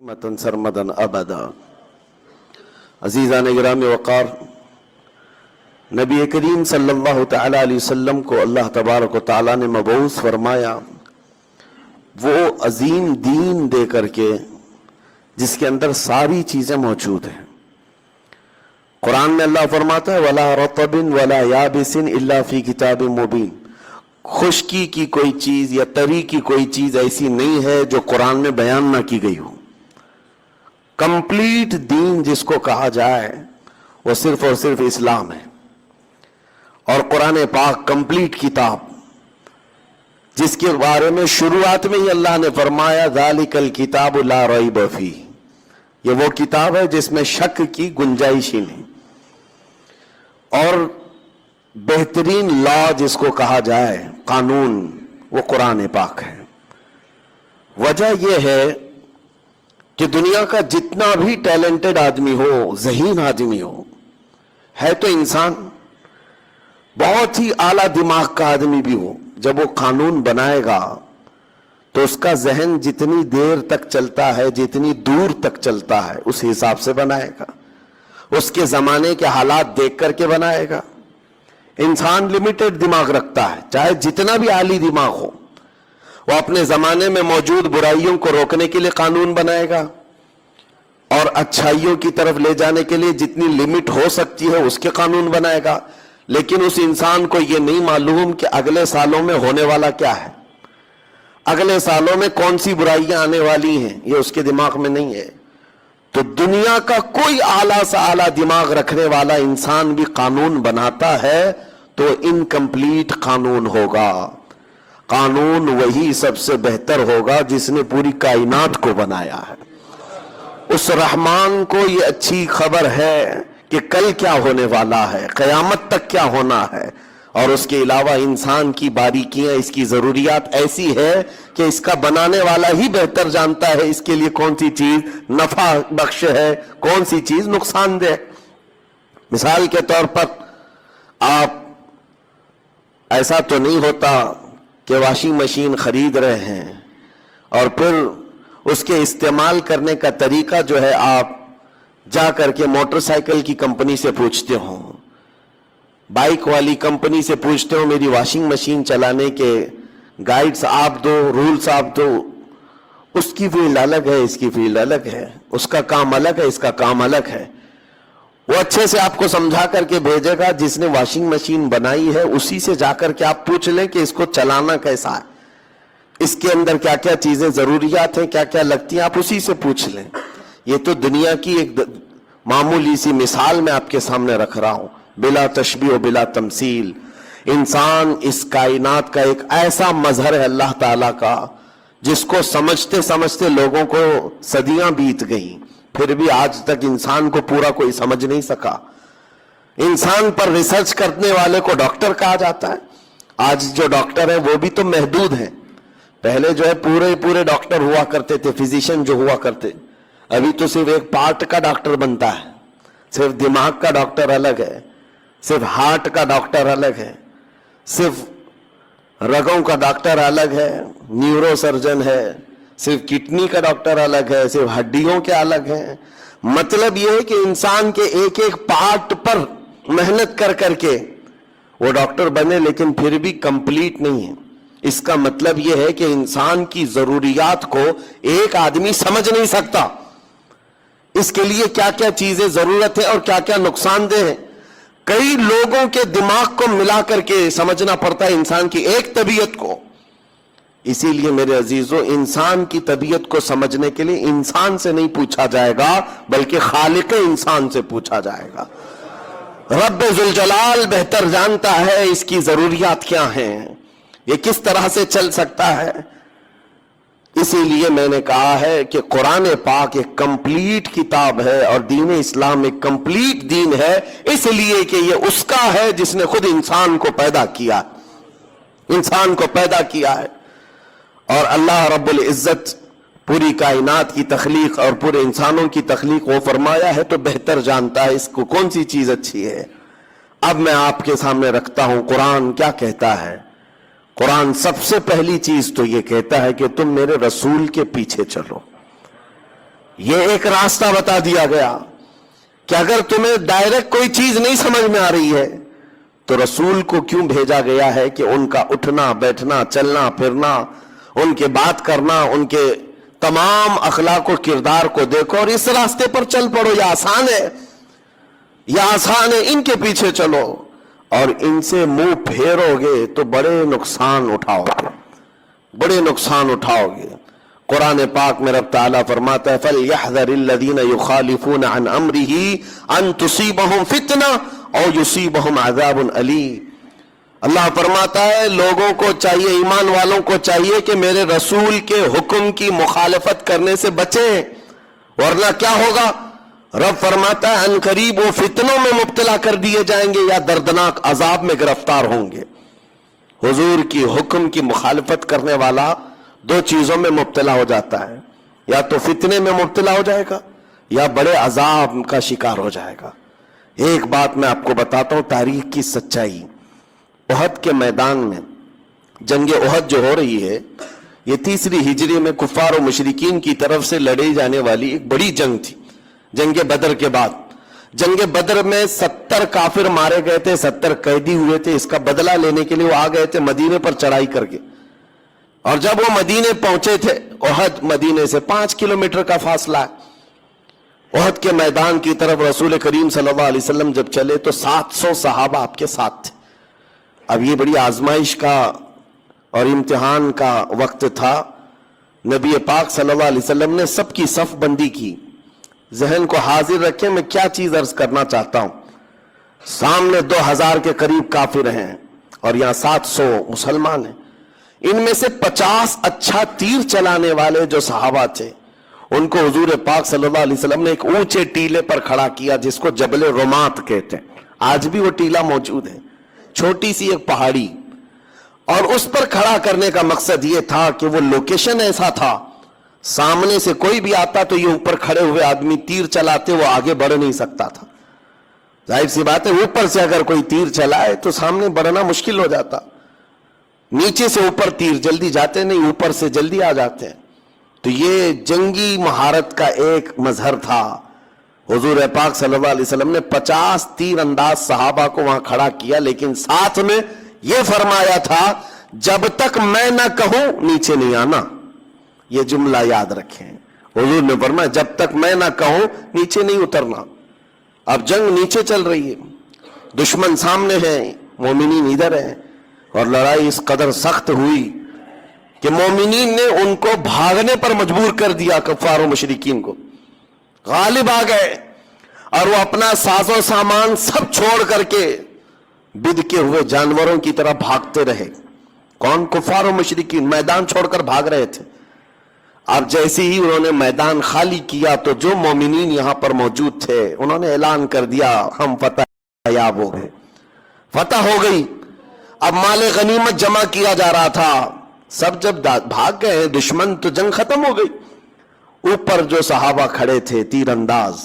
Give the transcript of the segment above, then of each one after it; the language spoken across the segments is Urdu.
متن سرمدن ابدا۔ عزیزان گرامی وقار، نبی کریم صلی اللہ تعالی علیہ وسلم کو اللہ تبارک و تعالی نے مبعوث فرمایا وہ عظیم دین دے کر کے جس کے اندر ساری چیزیں موجود ہیں۔ قرآن میں اللہ فرماتا ہے وَلَا رَطَبٍ وَلَا يَابِسٍ إِلَّا فِي كِتَابٍ مُبِينٍ، خشکی کی کوئی چیز یا تری کی کوئی چیز ایسی نہیں ہے جو قرآن میں بیان نہ کی گئی ہو۔ کمپلیٹ دین جس کو کہا جائے وہ صرف اور صرف اسلام ہے، اور قرآن پاک کمپلیٹ کتاب جس کے بارے میں شروعات میں ہی اللہ نے فرمایا ذالک الکتاب لا ریب فیہ، یہ وہ کتاب ہے جس میں شک کی گنجائش ہی نہیں۔ اور بہترین لا جس کو کہا جائے قانون وہ قرآن پاک ہے۔ وجہ یہ ہے کہ دنیا کا جتنا بھی ٹیلنٹڈ آدمی ہو، ذہین آدمی ہو، ہے تو انسان، بہت ہی اعلیٰ دماغ کا آدمی بھی ہو، جب وہ قانون بنائے گا تو اس کا ذہن جتنی دیر تک چلتا ہے، جتنی دور تک چلتا ہے، اس حساب سے بنائے گا، اس کے زمانے کے حالات دیکھ کر کے بنائے گا۔ انسان لمیٹڈ دماغ رکھتا ہے، چاہے جتنا بھی عالی دماغ ہو، وہ اپنے زمانے میں موجود برائیوں کو روکنے کے لیے قانون بنائے گا، اور اچھائیوں کی طرف لے جانے کے لیے جتنی لمٹ ہو سکتی ہے اس کے قانون بنائے گا۔ لیکن اس انسان کو یہ نہیں معلوم کہ اگلے سالوں میں ہونے والا کیا ہے، اگلے سالوں میں کون سی برائیاں آنے والی ہیں، یہ اس کے دماغ میں نہیں ہے۔ تو دنیا کا کوئی اعلیٰ سے اعلیٰ دماغ رکھنے والا انسان بھی قانون بناتا ہے تو انکمپلیٹ قانون ہوگا۔ قانون وہی سب سے بہتر ہوگا جس نے پوری کائنات کو بنایا ہے۔ اس رحمان کو یہ اچھی خبر ہے کہ کل کیا ہونے والا ہے، قیامت تک کیا ہونا ہے، اور اس کے علاوہ انسان کی باریکیاں، اس کی ضروریات ایسی ہے کہ اس کا بنانے والا ہی بہتر جانتا ہے اس کے لیے کون سی چیز نفع بخش ہے، کون سی چیز نقصان دہ۔ مثال کے طور پر آپ، ایسا تو نہیں ہوتا کہ واشنگ مشین خرید رہے ہیں اور پھر اس کے استعمال کرنے کا طریقہ جو ہے آپ جا کر کے موٹر سائیکل کی کمپنی سے پوچھتے ہو، بائک والی کمپنی سے پوچھتے ہو میری واشنگ مشین چلانے کے گائیڈز آپ دو، رولز آپ دو۔ اس کی فیلڈ الگ ہے، اس کی فیلڈ الگ ہے، اس کا کام الگ ہے، اس کا کام الگ ہے۔ وہ اچھے سے آپ کو سمجھا کر کے بھیجے گا، جس نے واشنگ مشین بنائی ہے اسی سے جا کر کے آپ پوچھ لیں کہ اس کو چلانا کیسا ہے، اس کے اندر کیا کیا چیزیں ضروریات ہیں، کیا کیا لگتی ہیں، آپ اسی سے پوچھ لیں۔ یہ تو دنیا کی ایک معمولی سی مثال میں آپ کے سامنے رکھ رہا ہوں، بلا تشبیہ و بلا تمثیل۔ انسان اس کائنات کا ایک ایسا مظہر ہے اللہ تعالیٰ کا جس کو سمجھتے سمجھتے لوگوں کو صدیاں بیت گئیں، پھر بھی آج تک انسان کو پورا کوئی سمجھ نہیں سکا۔ انسان پر ریسرچ کرنے والے کو ڈاکٹر کہا جاتا ہے۔ آج جو ڈاکٹر ہیں وہ بھی تو محدود ہیں، پہلے جو ہے پورے ڈاکٹر ہوا کرتے تھے، فزیشین جو ہوا کرتے، ابھی تو صرف ایک پارٹ کا ڈاکٹر بنتا ہے، صرف دماغ کا ڈاکٹر الگ ہے، صرف ہارٹ کا ڈاکٹر الگ ہے، صرف رگوں کا ڈاکٹر الگ ہے، نیورو سرجن ہے، صرف کڈنی کا ڈاکٹر الگ ہے، صرف ہڈیوں کے الگ ہیں۔ مطلب یہ ہے کہ انسان کے ایک ایک پارٹ پر محنت کر کر کے وہ ڈاکٹر بنے، لیکن پھر بھی کمپلیٹ نہیں ہے۔ اس کا مطلب یہ ہے کہ انسان کی ضروریات کو ایک آدمی سمجھ نہیں سکتا، اس کے لیے کیا کیا چیزیں ضرورت ہے اور کیا کیا نقصان دہ ہے۔ کئی لوگوں کے دماغ کو ملا کر کے سمجھنا پڑتا ہے انسان کی ایک طبیعت کو۔ اسی لیے میرے عزیزو، انسان کی طبیعت کو سمجھنے کے لیے انسان سے نہیں پوچھا جائے گا بلکہ خالق انسان سے پوچھا جائے گا۔ رب ذوالجلال بہتر جانتا ہے اس کی ضروریات کیا ہیں، یہ کس طرح سے چل سکتا ہے۔ اسی لیے میں نے کہا ہے کہ قرآن پاک ایک کمپلیٹ کتاب ہے اور دین اسلام ایک کمپلیٹ دین ہے، اس لیے کہ یہ اس کا ہے جس نے خود انسان کو پیدا کیا، انسان کو پیدا کیا ہے۔ اور اللہ رب العزت پوری کائنات کی تخلیق اور پورے انسانوں کی تخلیق وہ فرمایا ہے تو بہتر جانتا ہے اس کو کون سی چیز اچھی ہے۔ اب میں آپ کے سامنے رکھتا ہوں قرآن کیا کہتا ہے۔ قرآن سب سے پہلی چیز تو یہ کہتا ہے کہ تم میرے رسول کے پیچھے چلو، یہ ایک راستہ بتا دیا گیا کہ اگر تمہیں ڈائریکٹ کوئی چیز نہیں سمجھ میں آ رہی ہے تو رسول کو کیوں بھیجا گیا ہے کہ ان کا اٹھنا بیٹھنا چلنا پھرنا ان کے بات کرنا ان کے تمام اخلاق و کردار کو دیکھو اور اس راستے پر چل پڑو. یہ آسان ہے، یہ آسان ہے، ان کے پیچھے چلو. اور ان سے منہ پھیرو گے تو بڑے نقصان اٹھاؤ گے، بڑے نقصان اٹھاؤ گے. قرآن پاک میں رب تعالیٰ فرماتا ہے فَلْيَحْذَرِ الَّذِينَ يُخَالِفُونَ عَنْ أَمْرِهِ أَن تُصِيبَهُمْ فِتْنَةٌ أَوْ يُصِيبَهُمْ عَذَابٌ أَلِيمٌ. اللہ فرماتا ہے لوگوں کو چاہیے، ایمان والوں کو چاہیے کہ میرے رسول کے حکم کی مخالفت کرنے سے بچیں، ورنہ کیا ہوگا؟ رب فرماتا ہے ان قریب وہ فتنوں میں مبتلا کر دیے جائیں گے یا دردناک عذاب میں گرفتار ہوں گے. حضور کی حکم کی مخالفت کرنے والا دو چیزوں میں مبتلا ہو جاتا ہے، یا تو فتنے میں مبتلا ہو جائے گا یا بڑے عذاب کا شکار ہو جائے گا. ایک بات میں آپ کو بتاتا ہوں تاریخ کی سچائی. احد کے میدان میں جنگ احد جو ہو رہی ہے یہ 3 ہجری میں کفار و مشرکین کی طرف سے لڑی جانے والی ایک بڑی جنگ تھی. جنگ بدر کے بعد جنگ بدر میں 70 کافر مارے گئے تھے، 70 قیدی ہوئے تھے. اس کا بدلہ لینے کے لیے وہ آ گئے تھے مدینے پر چڑھائی کر کے. اور جب وہ مدینے پہنچے تھے، احد مدینے سے 5 کلومیٹر کا فاصلہ ہے، احد کے میدان کی طرف رسول کریم صلی اللہ علیہ وسلم جب چلے تو 700 صحابہ آپ کے ساتھ تھے. اب یہ بڑی آزمائش کا اور امتحان کا وقت تھا. نبی پاک صلی اللہ علیہ وسلم نے سب کی صف بندی کی. ذہن کو حاضر رکھیں، میں کیا چیز عرض کرنا چاہتا ہوں. سامنے 2000 کے قریب کافر ہیں اور یہاں 700 مسلمان ہیں. ان میں سے 50 اچھا تیر چلانے والے جو صحابہ تھے ان کو حضور پاک صلی اللہ علیہ وسلم نے ایک اونچے ٹیلے پر کھڑا کیا جس کو جبل رمات کہتے ہیں. آج بھی وہ ٹیلا موجود ہے، چھوٹی سی ایک پہاڑی. اور اس پر کھڑا کرنے کا مقصد یہ تھا کہ وہ لوکیشن ایسا تھا سامنے سے کوئی بھی آتا تو یہ اوپر کھڑے ہوئے آدمی تیر چلاتے وہ آگے بڑھ نہیں سکتا تھا. ظاہر سی بات ہے اوپر سے اگر کوئی تیر چلائے تو سامنے بڑھنا مشکل ہو جاتا. نیچے سے اوپر تیر جلدی جاتے نہیں، اوپر سے جلدی آ جاتے ہیں. تو یہ جنگی مہارت کا ایک مظہر تھا. حضور پاک صلی اللہ علیہ وسلم نے 50 تیر انداز صحابہ کو وہاں کھڑا کیا، لیکن ساتھ میں یہ فرمایا تھا جب تک میں نہ کہوں نیچے نہیں آنا. یہ جملہ یاد رکھیں. حضور نے فرمایا جب تک میں نہ کہوں نیچے نہیں اترنا. اب جنگ نیچے چل رہی ہے، دشمن سامنے ہیں، مومنین ادھر ہیں، اور لڑائی اس قدر سخت ہوئی کہ مومنین نے ان کو بھاگنے پر مجبور کر دیا. کفار و مشرکین کو غالب آ گئے اور وہ اپنا ساز و سامان سب چھوڑ کر کے بد کے ہوئے جانوروں کی طرح بھاگتے رہے. کون؟ کفار و مشرکین میدان چھوڑ کر بھاگ رہے تھے. اب جیسے ہی انہوں نے میدان خالی کیا تو جو مومنین یہاں پر موجود تھے انہوں نے اعلان کر دیا ہم فتح یاب ہو گئے، فتح ہو گئی. اب مال غنیمت جمع کیا جا رہا تھا. سب جب بھاگ گئے دشمن تو جنگ ختم ہو گئی. اوپر جو صحابہ کھڑے تھے تیر انداز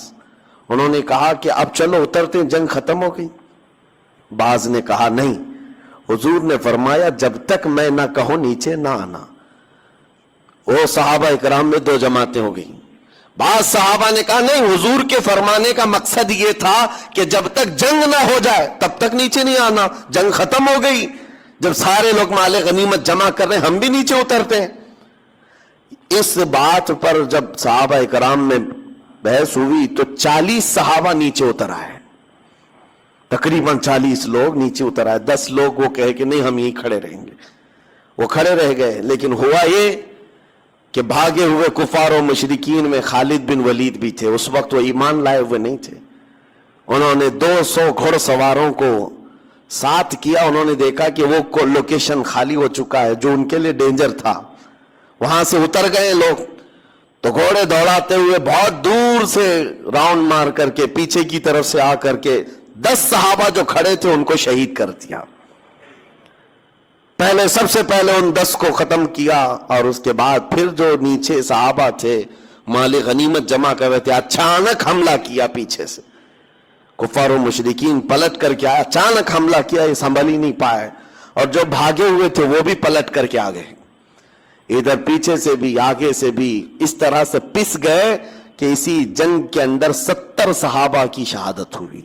انہوں نے کہا کہ اب چلو اترتے، جنگ ختم ہو گئی. بعض نے کہا نہیں، حضور نے فرمایا جب تک میں نہ کہوں نیچے نہ آنا. وہ صحابہ اکرام میں 2 جماعتیں ہو گئی. بعض صحابہ نے کہا نہیں، حضور کے فرمانے کا مقصد یہ تھا کہ جب تک جنگ نہ ہو جائے تب تک نیچے نہیں آنا. جنگ ختم ہو گئی، جب سارے لوگ مال غنیمت جمع کر رہے ہیں ہم بھی نیچے اترتے ہیں. اس بات پر جب صحابہ اکرام میں بحث ہوئی تو 40 صحابہ نیچے اتر آئے. تقریباً 40 لوگ نیچے اتر آئے. 10 لوگ وہ کہے کہ نہیں ہم یہیں کھڑے رہیں گے، وہ کھڑے رہ گئے. لیکن ہوا یہ کہ بھاگے ہوئے کفار و مشرکین میں خالد بن ولید بھی تھے. اس وقت وہ ایمان لائے ہوئے نہیں تھے. انہوں نے 200 گھڑ سواروں کو ساتھ کیا. انہوں نے دیکھا کہ وہ لوکیشن خالی ہو چکا ہے جو ان کے لیے ڈینجر تھا. وہاں سے اتر گئے لوگ تو گھوڑے دوڑاتے ہوئے بہت دور سے راؤنڈ مار کر کے پیچھے کی طرف سے آ کر کے 10 صحابہ جو کھڑے تھے ان کو شہید کر دیا. پہلے سب سے پہلے ان 10 کو ختم کیا اور اس کے بعد پھر جو نیچے صحابہ تھے مال غنیمت جمع کر رہے تھے اچانک حملہ کیا پیچھے سے. کفار و مشرکین پلٹ کر کے آئے، اچانک حملہ کیا، یہ سنبھل ہی نہیں پائے اور جو بھاگے ہوئے تھے وہ بھی پلٹ کر کے آ گئے. ادھر پیچھے سے بھی آگے سے بھی اس طرح سے پس گئے کہ اسی جنگ کے اندر 70 صحابہ کی شہادت ہوئی،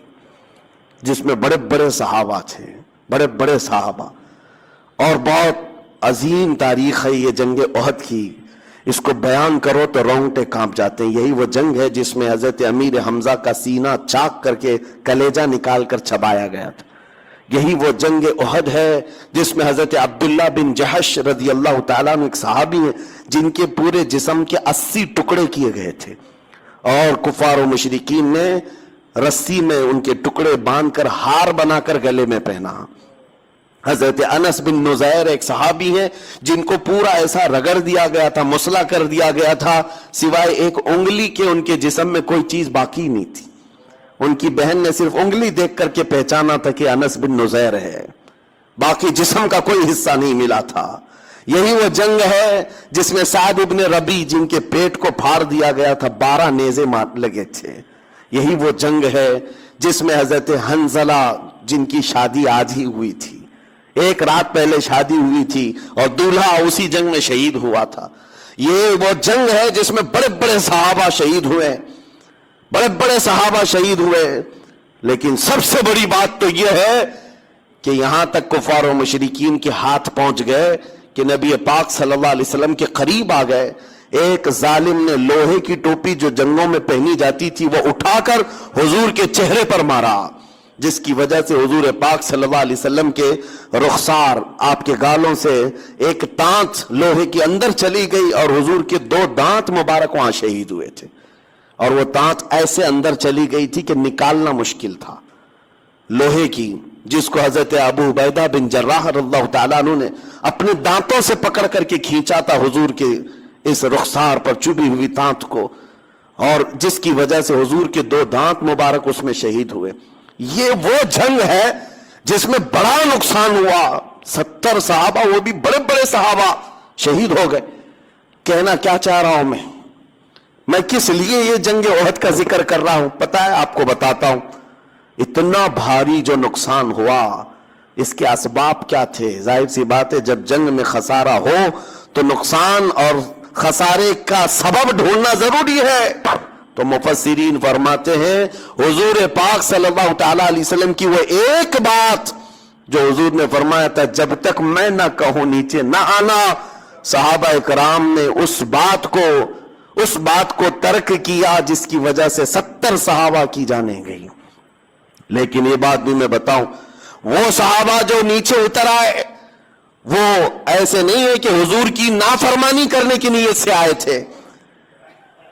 جس میں بڑے بڑے صحابہ تھے، بڑے بڑے صحابہ، اور بہت عظیم تاریخ ہے یہ جنگ احد کی. اس کو بیان کرو تو رونگٹے کانپ جاتے ہیں. یہی وہ جنگ ہے جس میں حضرت امیر حمزہ کا سینہ چاک کر کے کلیجہ نکال کر چبایا گیا تھا. یہی وہ جنگ احد ہے جس میں حضرت عبداللہ بن جحش رضی اللہ تعالیٰ عنہ ایک صحابی ہیں جن کے پورے جسم کے 80 ٹکڑے کیے گئے تھے، اور کفار و مشرکین نے رسی میں ان کے ٹکڑے باندھ کر ہار بنا کر گلے میں پہنا. حضرت انس بن نزیر ایک صحابی ہیں جن کو پورا ایسا رگڑ دیا گیا تھا، مسلح کر دیا گیا تھا، سوائے ایک انگلی کے ان کے جسم میں کوئی چیز باقی نہیں تھی. ان کی بہن نے صرف انگلی دیکھ کر کے پہچانا تھا کہ انس بن نزیر ہے، باقی جسم کا کوئی حصہ نہیں ملا تھا. یہی وہ جنگ ہے جس میں سعد ابن ربی جن کے پیٹ کو پھاڑ دیا گیا تھا، 12 نیزے لگے تھے. یہی وہ جنگ ہے جس میں حضرت حنظلہ جن کی شادی آج ہی ہوئی تھی، ایک رات پہلے شادی ہوئی تھی، اور دولہا اسی جنگ میں شہید ہوا تھا. یہ وہ جنگ ہے جس میں بڑے بڑے صحابہ شہید ہوئے، بڑے بڑے صحابہ شہید ہوئے. لیکن سب سے بڑی بات تو یہ ہے کہ یہاں تک کفار و مشرکین کے ہاتھ پہنچ گئے کہ نبی پاک صلی اللہ علیہ وسلم کے قریب آ گئے. ایک ظالم نے لوہے کی ٹوپی جو جنگوں میں پہنی جاتی تھی وہ اٹھا کر حضور کے چہرے پر مارا، جس کی وجہ سے حضور پاک صلی اللہ علیہ وسلم کے رخسار، آپ کے گالوں سے ایک تانت لوہے کے اندر چلی گئی، اور حضور کے 2 دانت مبارک وہاں شہید ہوئے تھے. اور وہ تانت ایسے اندر چلی گئی تھی کہ نکالنا مشکل تھا، لوہے کی، جس کو حضرت ابو عبیدہ بن جراح رضی اللہ تعالیٰ عنہ نے اپنے دانتوں سے پکڑ کر کے کھینچا تھا حضور کے اس رخسار پر چبھی ہوئی تانت کو، اور جس کی وجہ سے حضور کے 2 دانت مبارک اس میں شہید ہوئے. یہ وہ جنگ ہے جس میں بڑا نقصان ہوا، 70 صحابہ، وہ بھی بڑے بڑے صحابہ شہید ہو گئے. کہنا کیا چاہ رہا ہوں میں کس لیے یہ جنگ احد کا ذکر کر رہا ہوں پتہ ہے آپ کو؟ بتاتا ہوں. اتنا بھاری جو نقصان ہوا، اس کے اسباب کیا تھے؟ ظاہر سی بات ہے جب جنگ میں خسارہ ہو تو نقصان اور خسارے کا سبب ڈھونڈنا ضروری ہے. تو مفسرین فرماتے ہیں حضور پاک صلی اللہ تعالی علیہ وسلم کی وہ ایک بات جو حضور نے فرمایا تھا جب تک میں نہ کہوں نیچے نہ آنا، صحابہ کرام نے اس بات کو ترک کیا، جس کی وجہ سے 70 صحابہ کی جانیں گئی. لیکن یہ بات بھی میں بتاؤں، وہ صحابہ جو نیچے اتر آئے وہ ایسے نہیں ہے کہ حضور کی نافرمانی کرنے کی نیت سے آئے تھے.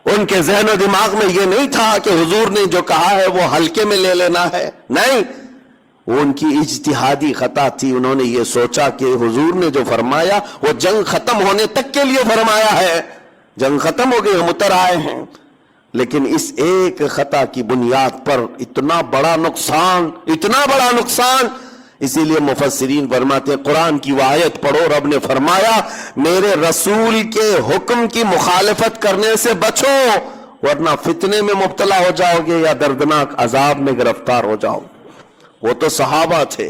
ان کے ذہن و دماغ میں یہ نہیں تھا کہ حضور نے جو کہا ہے وہ ہلکے میں لے لینا ہے، نہیں، وہ ان کی اجتہادی خطا تھی. انہوں نے یہ سوچا کہ حضور نے جو فرمایا وہ جنگ ختم ہونے تک کے لیے فرمایا ہے، جنگ ختم ہو گئی، ہم اتر آئے ہیں. لیکن اس ایک خطا کی بنیاد پر اتنا بڑا نقصان، اسی لیے مفسرین فرماتے ہیں قرآن کی وہ آیت پڑھو، رب نے فرمایا میرے رسول کے حکم کی مخالفت کرنے سے بچو، ورنہ فتنے میں مبتلا ہو جاؤ گے یا دردناک عذاب میں گرفتار ہو جاؤ. وہ تو صحابہ تھے،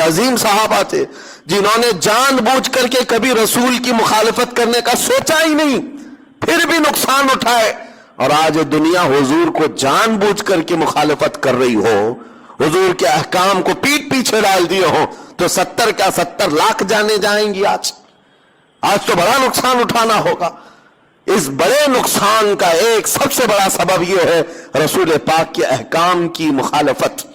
عظیم صحابہ تھے، جنہوں نے جان بوجھ کر کے کبھی رسول کی مخالفت کرنے کا سوچا ہی نہیں، پھر بھی نقصان اٹھائے. اور آج دنیا حضور کو جان بوجھ کر کے مخالفت کر رہی ہو، حضور کے احکام کو پیٹ پیچھے ڈال دیے ہو، تو 70 کا 70 لاکھ جانے جائیں گی. آج تو بڑا نقصان اٹھانا ہوگا. اس بڑے نقصان کا ایک سب سے بڑا سبب یہ ہے رسول پاک کے احکام کی مخالفت.